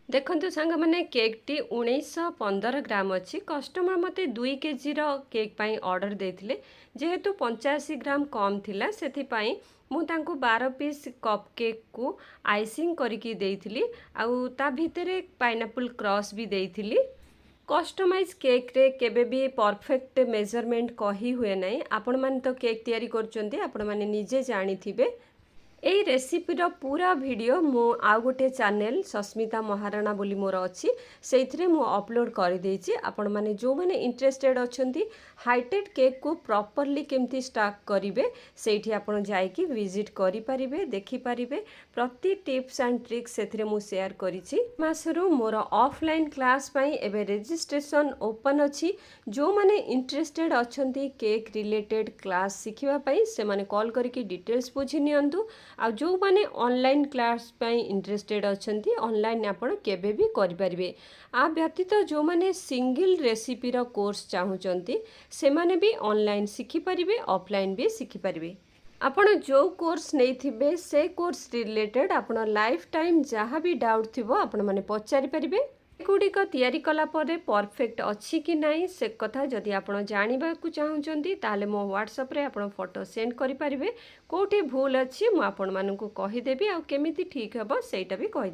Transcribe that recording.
देखंतु सांग माने केक टी 1915 ग्राम अच्छी कस्टमर मते 2 केजी रो केक पाई ऑर्डर देथिले जेहेतु 85 ग्राम कम थिला सेथि पाई मु तांको 12 पीस कप केक को आइसिंग करिकी देइथिली आउ ता भितरे पाइनएप्पल क्रॉस भी देइथिली। कस्टमाइज केक रे केबे भी परफेक्ट मेजरमेंट कही हुए नहीं। आपण माने तो केक तैयारी करचंती आपण माने निजे जानी थिबे। एई रेसिपीर पूरा वीडियो मु आउ गोटे चैनल सस्मिता महाराणा बोली मोर अच्छी से मु अपलोड कर देइछि। आपण माने जो माने इंटरेस्टेड अछंती हाईटेड केक को प्रॉपर्ली केमती स्टार्ट करिवे सेठी आपण जाईकी विजिट करि परिबे देखि परिबे प्रति टिप्स एंड ट्रिक्स सेथिरे मु शेयर करिछि। मासरो मोर ऑफलाइन क्लास पई एबे रजिस्ट्रेशन ओपन अछि। जो माने इंटरेस्टेड अछंती केक रिलेटेड क्लास सिखिबा पई से माने कॉल करके डिटेल्स बुझि नियंतु। आ जो माने ऑनलाइन क्लास पई इंटरेस्टेड अछंती ऑनलाइन आपण केबे भी करि परिबे। आ व्यतीत जो माने सिंगल रेसिपी रो कोर्स चाहुचंती से माने भी ऑनलाइन सिखि परिबे ऑफलाइन भी सिखि परिबे। आपण जो कोर्स नहीं थिबे से कोर्स रिलेटेड आपण लाइफ टाइम जहाँ भी डाउट थिबो आपण माने पचारि परिबे। गुड़िक तैयारी कला परे परफेक्ट अच्छी कि नहीं से कथा जदि आपण जानिबा को चाहुचंती ताले मो व्हाट्सएप रे आपण फोटो सेंड करि परिबे। कोठी भूल अछि मु आपण मानकु कहि देबी आ केमिति ठीक हबो सेटा भी कहि देबी।